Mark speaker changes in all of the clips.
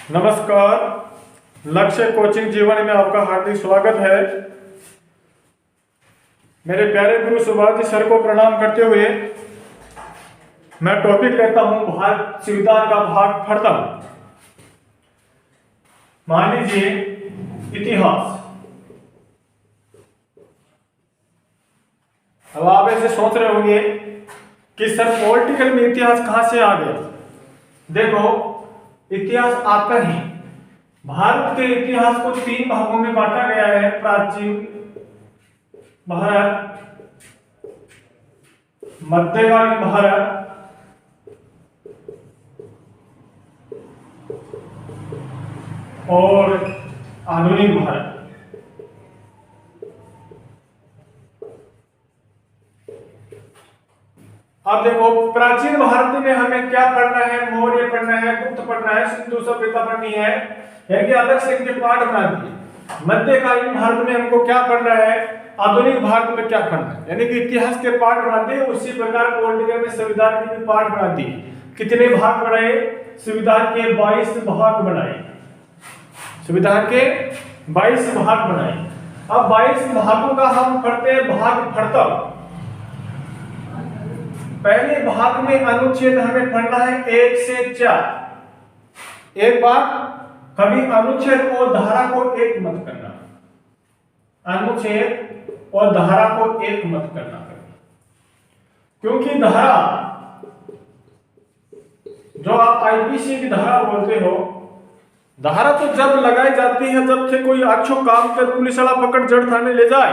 Speaker 1: नमस्कार। लक्ष्य कोचिंग जीवन में आपका हार्दिक स्वागत है। मेरे प्यारे गुरु सुभाष जी सर को प्रणाम करते हुए मैं टॉपिक लेता हूं भारत संविधान का भाग प्रथम। मान लीजिए इतिहास। अब आप ऐसे सोच रहे होंगे कि सर पॉलिटिकल में इतिहास कहां से आ गया। देखो, इतिहास आता ही भारत के इतिहास को 3 भागों में बांटा गया है। प्राचीन भारत, मध्यकालीन भारत और आधुनिक भारत। अब देखो, प्राचीन भारत में हमें क्या पढ़ना है? मौर्य पढ़ना है, गुप्त पढ़ना है, सिंधु सभ्यता पढ़नी है, यानी अलग से इनके पाठ बना दिए। मध्यकालीन भारत में हमको क्या पढ़ना है? आधुनिक भारत में क्या पढ़ना है, यानी कि इतिहास के पाठ बना दिए। उसी प्रकार पॉलिटिकल में संविधान के भी पाठ बना दिए। कितने भाग बनाए? संविधान के 22 भाग बनाए। संविधान के 22 भाग बनाए। अब 22 भागों का हम पढ़ते हैं भाग प्रथम। पहले भाग में अनुच्छेद हमें पढ़ना है 1 से 4। एक बात, कभी अनुच्छेद और धारा को एक मत करना। अनुच्छेद और धारा को एक मत करना, क्योंकि धारा, जो आप आईपीसी की धारा बोलते हो, धारा तो जब लगाई जाती है जब से कोई अच्छो काम कर पुलिस वाला पकड़ जड़ थाने ले जाए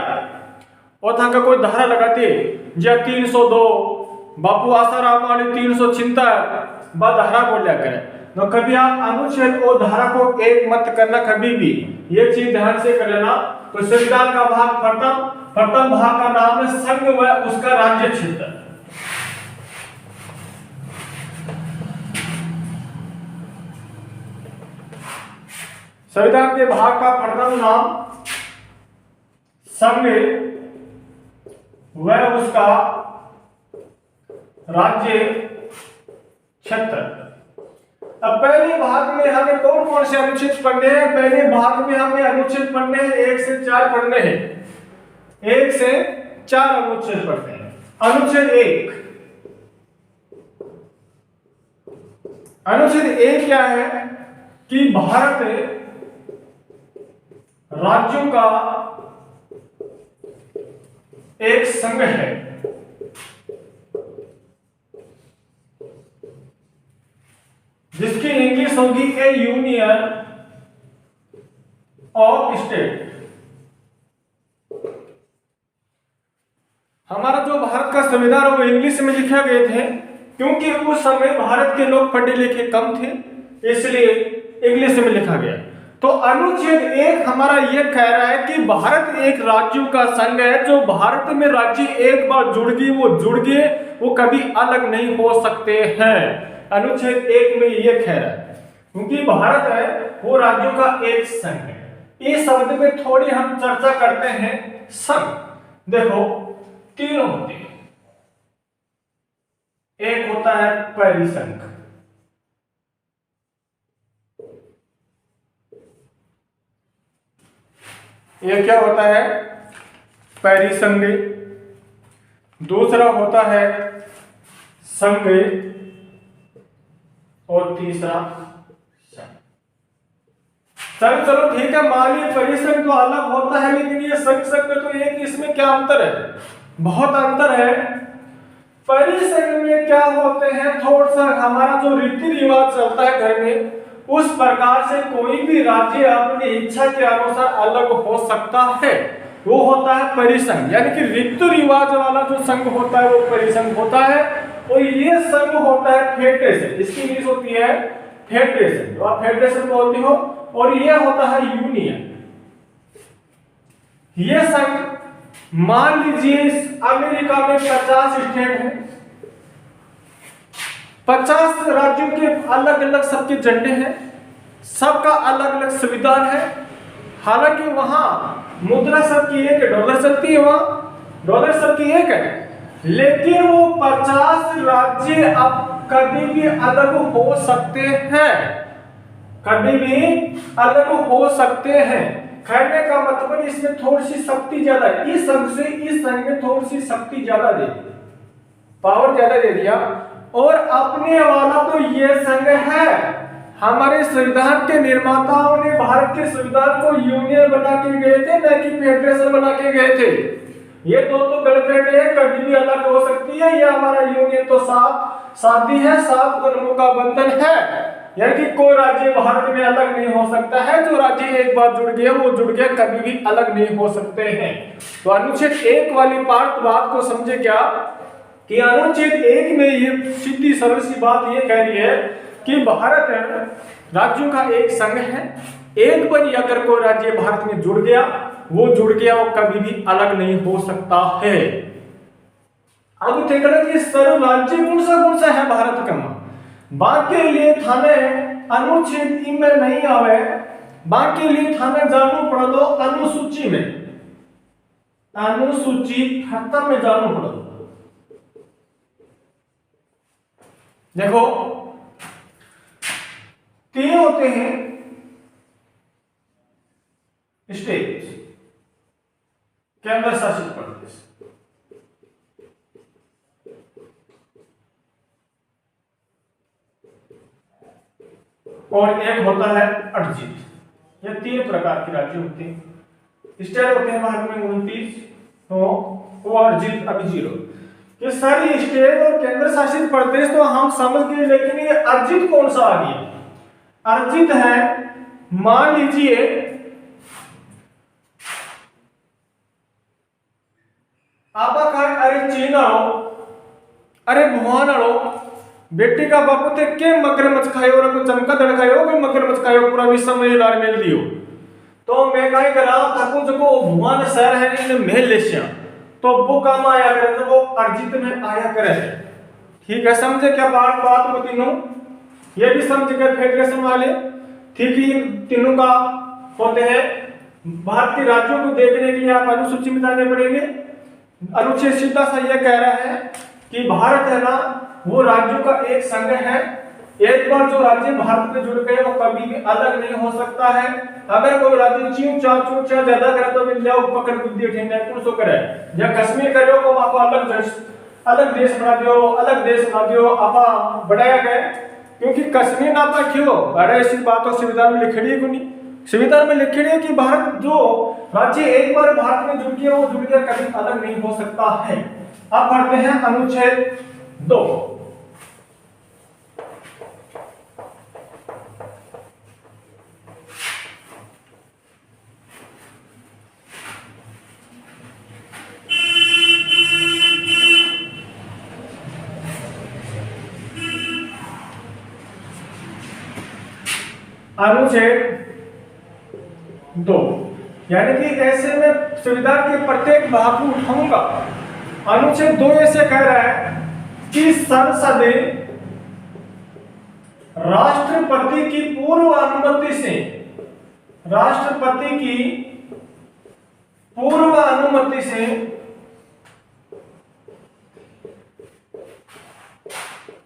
Speaker 1: और था का कोई धारा लगाती है, या 302 बापू आसाराम वाली 376 धारा बोल लिया करें। तो कभी आप अनुच्छेद और धारा को एक मत करना, कभी भी ये चीज ध्यान से कर लेना। तो संविधान का भाग प्रथम भाग का नाम है संघ व उसका राज्य क्षेत्र। संविधान के भाग का प्रथम नाम संघ व उसका राज्य क्षेत्र। अब पहले भाग में हमें कौन कौन से अनुच्छेद पढ़ने हैं? पहले भाग में हमें अनुच्छेद पढ़ने हैं 1 से 4 पढ़ने हैं। 1 से 4 अनुच्छेद पढ़ते हैं। अनुच्छेद 1। अनुच्छेद 1 क्या है कि भारत राज्यों का एक संघ है। जिसकी इंग्लिश होगी ए यूनियन ऑफ स्टेट। हमारा जो भारत का संविधान है वो इंग्लिश में लिखे गए थे, क्योंकि उस समय भारत के लोग पढ़े लिखे कम थे, इसलिए इंग्लिश में लिखा गया। तो अनुच्छेद 1 हमारा ये कह रहा है कि भारत एक राज्यों का संघ है। जो भारत में राज्य एक बार जुड़ गए, वो कभी अलग नहीं हो सकते हैं। अनुच्छेद 1 में ये कह रहा है, क्योंकि भारत है वो राज्यों का एक संघ है। इस शब्द में थोड़ी हम चर्चा करते हैं। संघ देखो 3 होते हैं। एक होता है परिसंघ, ये क्या होता है? परिसंघ। दूसरा होता है संघ और तीसरा संघ। चलो ठीक है, मान लीजिए परिसंघ तो अलग होता है, लेकिन ये संघ में तो एक, इसमें क्या अंतर है? बहुत अंतर है। परिसंघ में क्या होते हैं, थोड़ा सा हमारा जो रीति रिवाज चलता है घर में, उस प्रकार से कोई भी राज्य अपनी इच्छा के अनुसार अलग हो सकता है। वो होता है परिसंघ, यानी कि रीति रिवाज वाला जो संघ होता है वो परिसंघ होता है। और ये संघ होता है फेडरेशन। इसकी इंग्लिश होती है फेडरेशन, तो आप फेडरेशन बोलते हो। और ये होता है यूनियन। ये संघ, मान लीजिए अमेरिका में 50 स्टेट है, 50 राज्यों के अलग अलग सबके झंडे हैं, सबका अलग अलग संविधान है। हालांकि वहां मुद्रा सबकी एक है, डॉलर चलती है, वहां डॉलर सबकी एक है, लेकिन वो 50 राज्य अब कभी भी अलग हो सकते हैं। कभी भी अलग हो सकते हैं। कहने का मतलब इसमें थोड़ी सी शक्ति ज्यादा है, इस संघ से इस संघ में थोड़ी सी शक्ति ज्यादा दे दी, पावर ज्यादा दे दिया। और अपने वाला तो ये संघ है, हमारे संविधान के निर्माताओं ने भारत के संविधान को यूनियन बना के गए थे, न कि फेडरेशन बना के गए थे। ये दो तो गर्लफ्रेंड है, कभी भी अलग हो सकती है। ये हमारा यूनियन तो साथ शादी है, सात जन्मों का बंधन है, यानी कि कोई राज्य भारत में अलग नहीं हो सकता है। जो राज्य एक बार जुड़ गया वो जुड़ गया, कभी भी अलग नहीं हो सकते हैं। तो अनुच्छेद 1 वाली बात को समझे क्या कि अनुच्छेद 1 में ये सीधी सरल सी बात ये कह रही है कि भारत राज्यों का एक संघ है। एक बार अगर कोई राज्य भारत में जुड़ गया वो जुड़ गया, वो कभी भी अलग नहीं हो सकता है। अब देखना कि सर्व राज्य कौन सा है भारत का, बाकी लिए थाने अनुच्छेद में नहीं आवे, बाकी लिए थाने जानू पड़ दो अनुसूची में, अनुसूची 78 में जानू पड़ दो। देखो 3 होते हैं स्टेट, केंद्र शासित प्रदेश, और एक होता है अर्जित। ये 3 प्रकार के राज्य होते हैं। स्टेट होते हैं भारत में 29, तो वो अर्जित अभी 0। ये सारी स्टेट और केंद्र शासित प्रदेश तो हम समझ गए, लेकिन ये अर्जित कौन सा आ गया? अर्जित है, मान लीजिए आपा काय अरे चीन आओ, अरे भुआन आओ, बेटी का बापू थे के मगरमच्छ खायो और को चमका दड़ खायो, कोई मगरमच्छ खायो, पूरा विश्व में लार मेल दियो। तो मैं काय करा थाकू जको भुआन शहर है इन महल लेसिया, तो वो काम आया करे, तो वो अर्जित में आया करे। ठीक है, समझे क्या बात में तीनों? ये भी समझ गए फेडरेशन वाले। ठीक है, तीनों का होते हैं। भारत के राज्यों को देखने के लिए आप अनुसूची में जाने पड़ेंगे। अनुच्छेद सीधा सा ये कह रहा है कि भारत है ना वो राज्यों का एक संघ है। एक बार जो राज्य भारत में जुड़ गए वो कभी भी अलग नहीं हो सकता है। अगर कोई राज्य चूं चा ज्यादा करे तो मिल जाओ पकड़ बुद्धि ठेंगे कौन सो करे, या कश्मीर करो को आपको अलग देश बना दियो, अलग देश बना दियो, आपा बढ़ाया गए। क्योंकि कश्मीर ना पा क्यों अरे ऐसी बात तो संविधान में लिखी है, नहीं संविधान में लिखी है कि भारत जो राज्य एक बार भारत में जुड़ गया वो जुड़ गया, कभी अलग नहीं हो सकता है। अब पढ़ते हैं अनुच्छेद 2। अनुच्छेद 2 यानी कि ऐसे में संविधान के प्रत्येक भाग को उठाऊंगा। अनुच्छेद 2 ऐसे कह रहा है कि संसद राष्ट्रपति की पूर्व अनुमति से, राष्ट्रपति की पूर्व अनुमति से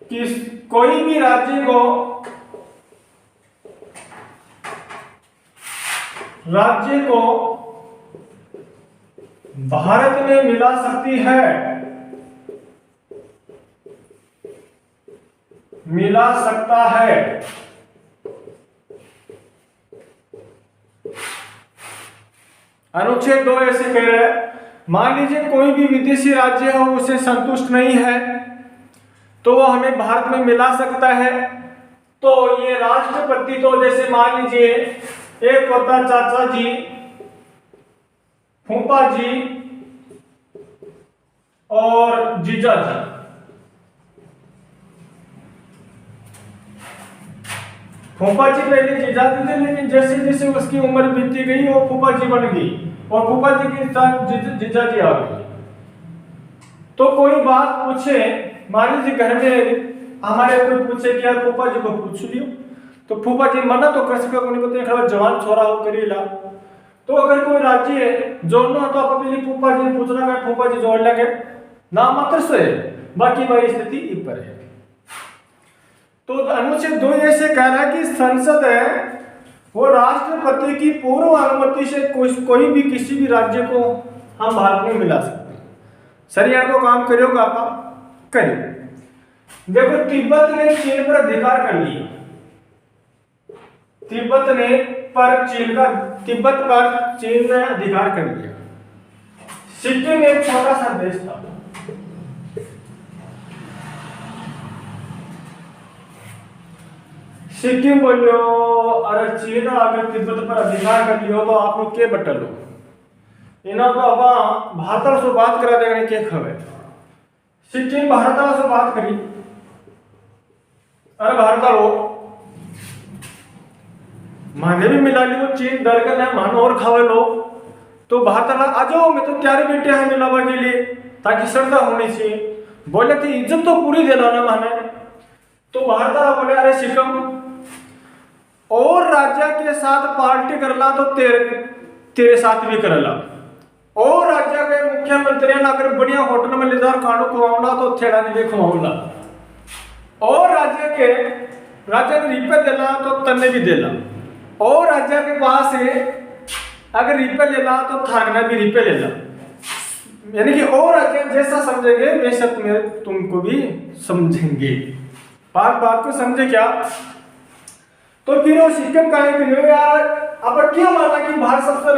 Speaker 1: किस कोई भी राज्य को भारत में मिला सकती है, मिला सकता है। अनुच्छेद 2 ऐसे कह रहे हैं, मान लीजिए कोई भी विदेशी राज्य हो उसे संतुष्ट नहीं है तो वो हमें भारत में मिला सकता है। तो ये राष्ट्रपति तो जैसे मान लीजिए एक होता चाचा जी, फूफा जी और जीजा जी। फूफा जी पहले जीजा जी थे, लेकिन जैसे जैसे उसकी उम्र बीतती गई वो फूफा जी बन गई और फूफा जी के साथ जीजा जी आ गई। तो कोई बात पूछे, मान लीजिए घर में हमारे कोई पूछे कि यार फूफा जी को पूछ लियो, तो फूफा जी मना तो कर सके नहीं, बोलते खड़ा जवान छोरा हो करेला। तो अगर कोई राज्य है जोड़ना तो आप अपने फूफा जी पूछना है, फूफा जी जोड़ लेंगे ना मात्र से, बाकी वही स्थिति ऊपर है। तो अनुच्छेद 2 ऐसे कह रहा है कि संसद है वो राष्ट्रपति की पूर्व अनुमति से कोई भी किसी भी राज्य को हम भारत में मिला सकते हैं। शरीर को काम करिएगा आप करिए। देखो तिब्बत ने चीन पर अधिकार कर लिया, तिब्बत पर चीन ने अधिकार कर लिया। सिक्किम एक छोटा सा देश था, सिक्किम बोलियो अरे चीन अगर तिब्बत पर अधिकार कर लियो तो आप लोग के बटल हो इना तो अब भारत से बात करा देने के खबर सिक्किम भारत से बात करी अरे भारत लो माने भी मिला लियो चीन दर कर मान और खावे लो तो भारत आ जाओ मैं तो त्यारे बेटे हैं मिलावा के लिए ताकि श्रद्धा होनी चाहिए। बोले थी इज्जत तो पूरी देना ना माने तो भारत बोले अरे सिक्किम और राज्य के साथ पार्टी करला तो तेरे साथ भी करला और राज्य के मुख्यमंत्री ने अगर बढ़िया होटल में लेदार खानो खवाऊंगा तो थेड़ा नहीं भी खवाऊंगा और राज्य ने रिपे देला तो तन्ने भी देला और राज्य के पास है अगर रिपे लेला तो थाना भी रिपे लेला यानी कि और राज्य जैसा समझेंगे वैसा तुमको भी समझेंगे। बात को समझे क्या? तो फिर वो सिस्टम का है यार अब क्यों माना कि भारत सबसे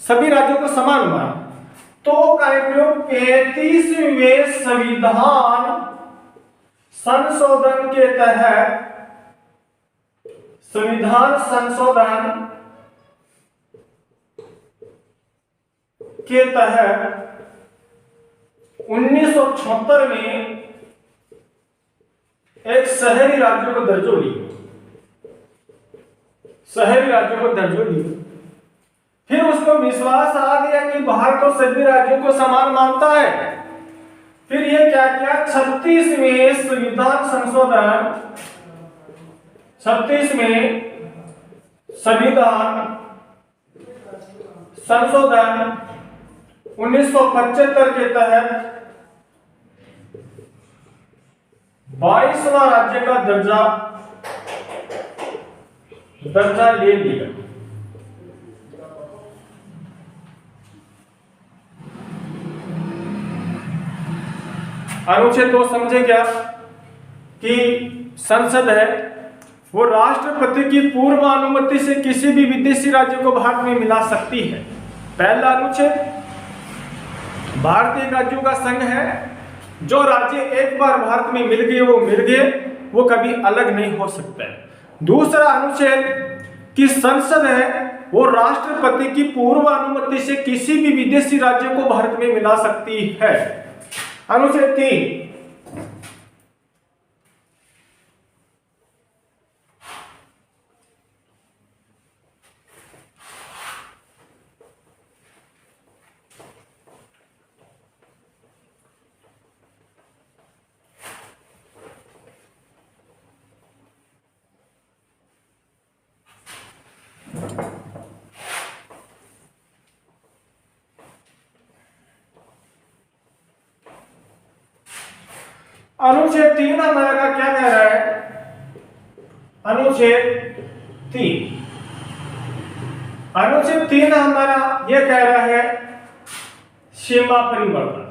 Speaker 1: सभी राज्यों को समान माना तो 35वें संविधान संशोधन के तहत संविधान संशोधन के तहत 1976 में एक शहरी राज्यों को दर्जो ली, शहरी राज्यों को दर्जो ली। फिर उसको विश्वास आ गया कि भारत तो सभी राज्यों को समान मानता है। फिर ये क्या किया 36वें संविधान संशोधन 36वें संविधान संशोधन 1975 के तहत 22वां राज्य का दर्जा ले लिया। अनुच्छेद 2 समझे क्या कि संसद है वो राष्ट्रपति की पूर्व अनुमति से किसी भी विदेशी राज्य को भारत में मिला सकती है। पहला अनुच्छेद भारतीय राज्यों का संघ है, जो राज्य एक बार भारत में मिल गए वो कभी अलग नहीं हो सकता है। दूसरा अनुच्छेद कि संसद है वो राष्ट्रपति की पूर्व अनुमति से किसी भी विदेशी राज्य को भारत में मिला सकती है। अनुच्छेद 3 अनुच्छेद 3 हमारा क्या कह रहा है? अनुच्छेद 3 हमारा यह कह रहा है सीमा परिवर्तन,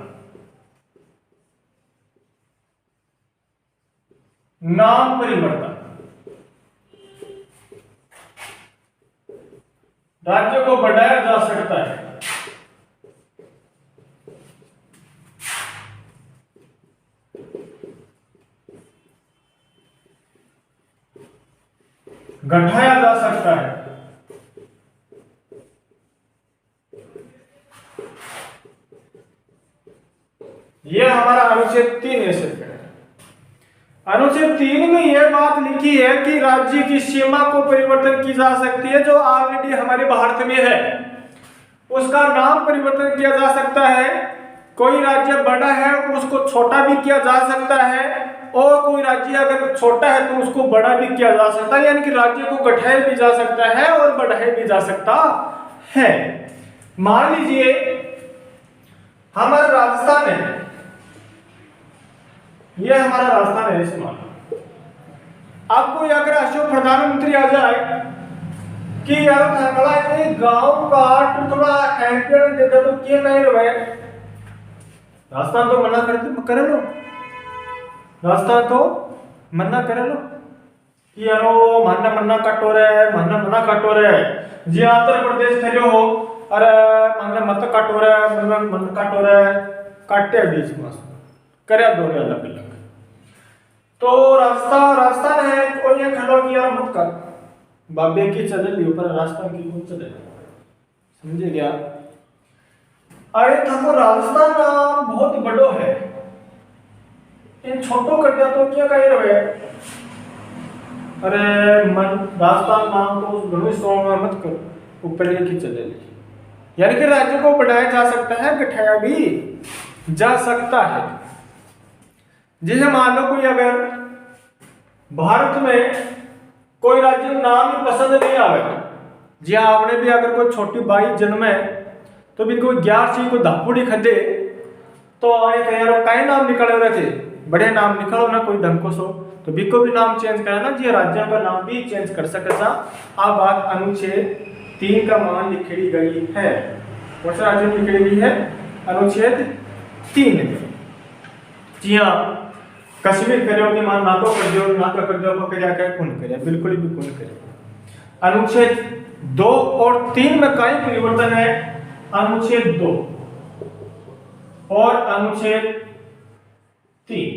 Speaker 1: नाम परिवर्तन, राज्य को बढ़ाया जा सकता है, घटाया जा सकता है। यह हमारा अनुच्छेद 3 ऐसे है। अनुच्छेद 3 में यह बात लिखी है कि राज्य की सीमा को परिवर्तन की जा सकती है, जो ऑलरेडी हमारे भारत में है उसका नाम परिवर्तन किया जा सकता है। कोई राज्य बड़ा है उसको छोटा भी किया जा सकता है और कोई राज्य अगर छोटा है तो उसको बड़ा भी किया जा सकता है, यानी कि राज्य को घटाया भी जा सकता है और बढ़ाया भी जा सकता है। मान लीजिए हमारा राजस्थान है, यह हमारा राजस्थान है ऐसे मान लो, कोई अगर अशोक प्रधानमंत्री आ जाए कि यार थंगड़ा ये गांव काट थोड़ा एमपीएन दे दे तो क्यों नहीं रहे, राजस्थान तो मना करते करे लो, राजस्थान तो मना करे लो कि यारो मन्ना मन्ना कटो रे, मन्ना मन्ना कटो रे, जी आंध्र प्रदेश थे हो अरे मन्ना मत कटो रे, मन कटो रे, काटे बीच में करे दो अलग अलग। तो राजस्थान है कोई ये खड़ो कि यार मत कर बाबे की चले ऊपर राजस्थान की कौन चले, समझे क्या? अरे थको राजस्थान बहुत बड़ो है, इन छोटो कर दिया तो क्या कह रहे, अरे मन राजस्थान नाम तो घणो सौंग मत कर ऊपर लेके चले, यानी कि राज्य को बढ़ाया जा सकता है, गठाया भी जा सकता है। जैसे मान लो कोई अगर भारत में कोई राज्य में नाम ही पसंद नहीं आवे, जी आपने भी अगर कोई छोटी बाई जन्मे तो भी कोई 11 को धापुड़ी खदे तो आए कह यार कई नाम निकल रहे थे, बड़े नाम निकलो ना कोई ढंग को सो, तो भी को भी नाम चेंज करा ना, जी राज्यों का नाम भी चेंज कर सकता। अब बात अनुच्छेद 3 का मान लिखी गई है, कौन सा राज्य में लिखी गई है? अनुच्छेद 3। जी हाँ, कश्मीर करो कि मान नाको कर दो, नाको कर दो, क्या क्या कौन करे, बिल्कुल भी कौन करे। अनुच्छेद 2 और 3 में कई परिवर्तन है, अनुच्छेद 2 और अनुच्छेद 3।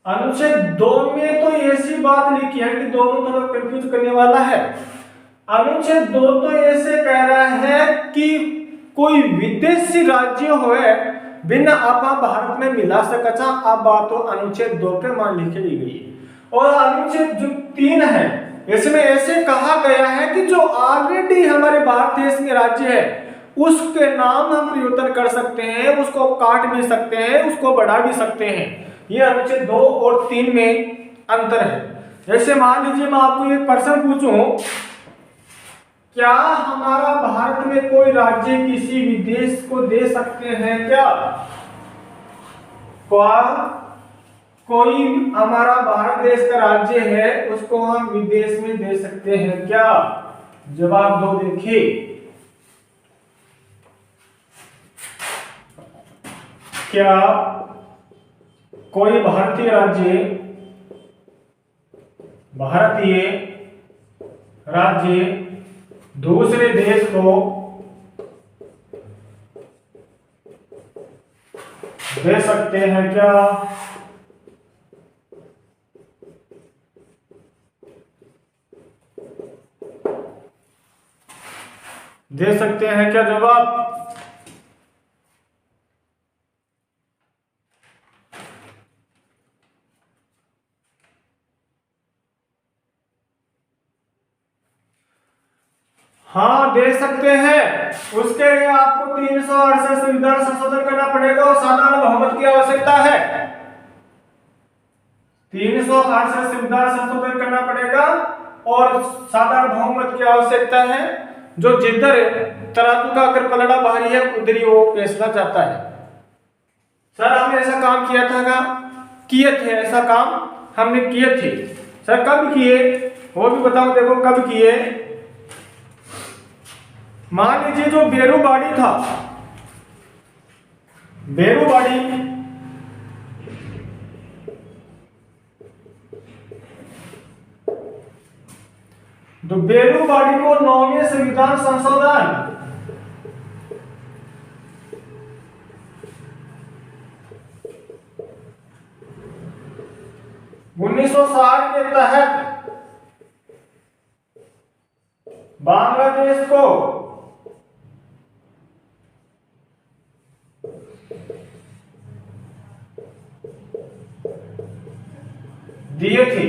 Speaker 1: अनुच्छेद 2 में तो ऐसी बात लिखी है कि दोनों थोड़ा कंफ्यूज करने वाला है। अनुच्छेद 2 तो ऐसे कह रहा है कि कोई विदेशी राज्य होए बिना आपा भारत में मिला सकता, अब बात तो अनुच्छेद 2 के मान लिखी गई है। और अनुच्छेद जो 3 है इसमें ऐसे कहा गया है कि जो ऑलरेडी हमारे भारत देश में राज्य है उसके नाम हम परिवर्तन कर सकते हैं, उसको काट भी सकते हैं, उसको बढ़ा भी सकते हैं। ये अनुच्छेद 2 और 3 में अंतर है। जैसे मान लीजिए मैं आपको एक प्रश्न पूछूं, क्या हमारा भारत में कोई राज्य किसी विदेश को दे सकते हैं क्या? कोई हमारा भारत देश का राज्य है उसको हम विदेश में दे सकते हैं क्या? जवाब दो देखिए। क्या कोई भारतीय राज्य दूसरे देश को दे सकते हैं क्या? दे सकते हैं क्या? जवाब हाँ दे सकते हैं। उसके लिए आपको 368 संविधान संशोधन करना पड़ेगा और साधारण बहुमत की आवश्यकता है। 368 संविधान संशोधन करना पड़ेगा और साधारण बहुमत की आवश्यकता है। जो जिधर तराजू का अगर पलड़ा भारी है उधर ही वो फैसला जाता है। सर हमने ऐसा काम किया था का? किए थे, ऐसा काम हमने किए थे। सर कब किए वो भी बताओ, देखो कब किए। मान लीजिए जो बेरूबाड़ी था, बेरूबाड़ी तो बेरूबाड़ी को 9वें संविधान संशोधन 1960 के तहत बांग्लादेश को दिए थे।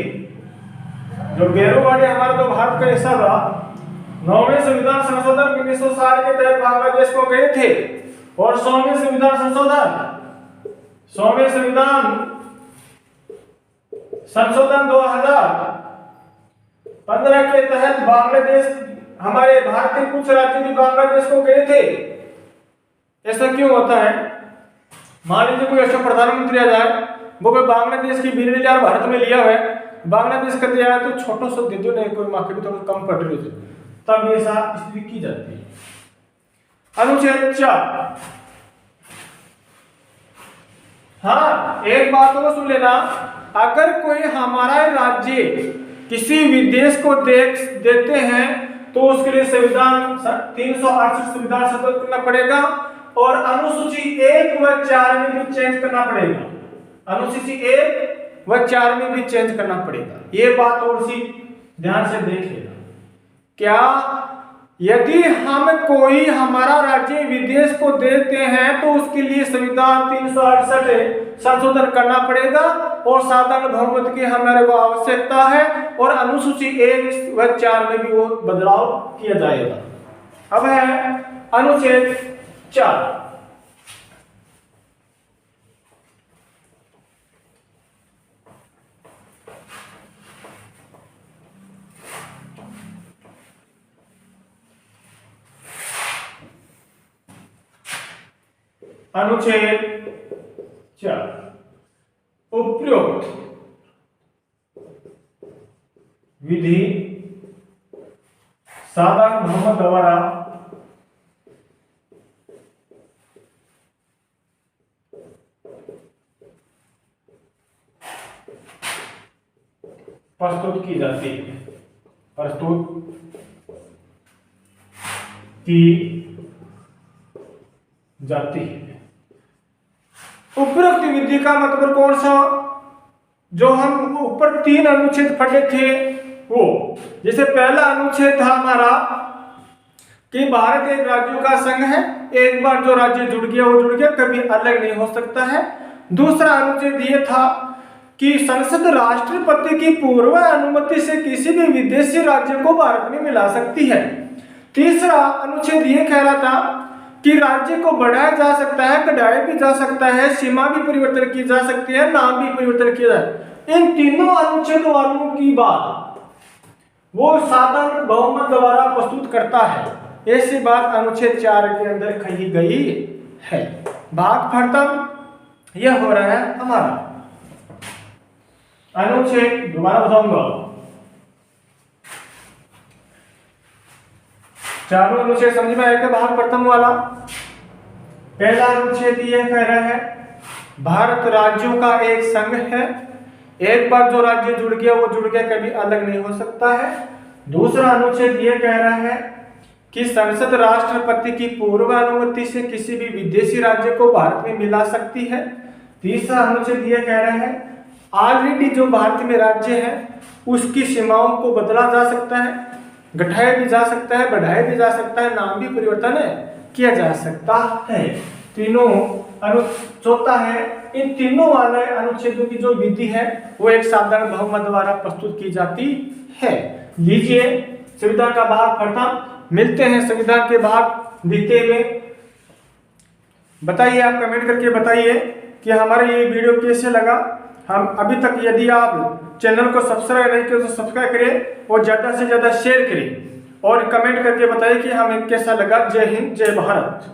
Speaker 1: जो बेरूबाड़ी हमारा तो भारत का हिस्सा था, 9वें संविधान संशोधन 1960 के तहत बांग्लादेश को गए थे। और 100वें संविधान संशोधन 2015 के तहत बांग्लादेश, हमारे भारत के कुछ राज्य भी बांग्लादेश को गए थे। ऐसा क्यों होता है? मान लीजिए कोई ऐसा प्रधानमंत्री आ जाए, वो कोई बांग्लादेश की बिल्ली यार भारत में लिया हुआ है, बांग्लादेश का दिया है तो छोटो सा दे दो, नहीं कोई मार्केट में थोड़ा कम पड़ रही हो तब ये साथ स्थिति की जाती है। अनुच्छेद 4। हाँ, एक बात और सुन लेना, अगर कोई हमारा राज्य किसी विदेश को देते हैं तो उसके लिए संविधान 368 संविधान संशोधन करना पड़ेगा और अनुसूची 1 व 4 में भी चेंज करना पड़ेगा। अनुसूची 1 व 4 में भी चेंज करना पड़ेगा। ये बात और सी ध्यान से देख लेना। क्या यदि हम कोई हमारा राज्य विदेश को देते हैं तो उसके लिए संविधान 368 संशोधन करना पड़ेगा और साधारण बहुमत की हमारे को आवश्यकता है और अनुसूची 1 व 4 में भी वो बदलाव किया जाएगा। अब है अनुच्छेद 4। अनुच्छेद 4 उपयुक्त विधि साधारण बहुमत द्वारा प्रस्तुत की जाती है। प्रस्तुत की जाती है। उपरोक्त विधि का मतलब कौन सा, जो हम ऊपर 3 अनुच्छेद पढ़े थे वो, जैसे पहला अनुच्छेद था हमारा कि भारत एक राज्यों का संघ है, एक बार जो राज्य जुड़ गया वो जुड़ गया, कभी अलग नहीं हो सकता है। दूसरा अनुच्छेद ये था कि संसद राष्ट्रपति की पूर्व अनुमति से किसी भी विदेशी राज्य को भारत में मिला सकती है। तीसरा अनुच्छेद ये कह रहा था कि राज्य को बढ़ाया जा सकता है, घटाया भी जा सकता है, सीमा भी परिवर्तन की जा सकती है, नाम भी परिवर्तन किया जाए। इन तीनों अनुच्छेद वालों की बात वो साधारण बहुमत द्वारा प्रस्तुत करता है। ऐसी बात अनुच्छेद 4 के अंदर कही गई है। भाग खत्म यह हो रहा है हमारा अनुच्छेद, दोबारा बताऊंगा, चारों अनुच्छेद समझ में आएगा। भाग प्रथम वाला पहला अनुच्छेद यह कह रहा है भारत राज्यों का एक संघ है, एक बार जो राज्य जुड़ गया वो जुड़ गया, कभी अलग नहीं हो सकता है। दूसरा अनुच्छेद यह कह रहा है कि संसद राष्ट्रपति की पूर्व अनुमति से किसी भी विदेशी राज्य को भारत में मिला सकती है। तीसरा अनुच्छेद यह कह रहा है ऑलरेडी जो भारत में राज्य है उसकी सीमाओं को बदला जा सकता है, घटाया भी जा सकता है, बढ़ाया भी जा सकता है, नाम भी परिवर्तन किया जा सकता है। तीनों चौथा है इन तीनों वाले अनुच्छेदों की जो विधि है वो एक साधारण बहुमत द्वारा प्रस्तुत की जाती है। लीजिए संविधान का भाग प्रथम, मिलते हैं संविधान के भाग द्वितीय में। बताइए, आप कमेंट करके बताइए कि हमारा ये वीडियो कैसे लगा। हम अभी तक यदि आप चैनल को सब्सक्राइब नहीं किया तो सब्सक्राइब करें और ज़्यादा से ज़्यादा शेयर करें और कमेंट करके बताइए कि हमें कैसा लगा। जय हिंद, जय भारत।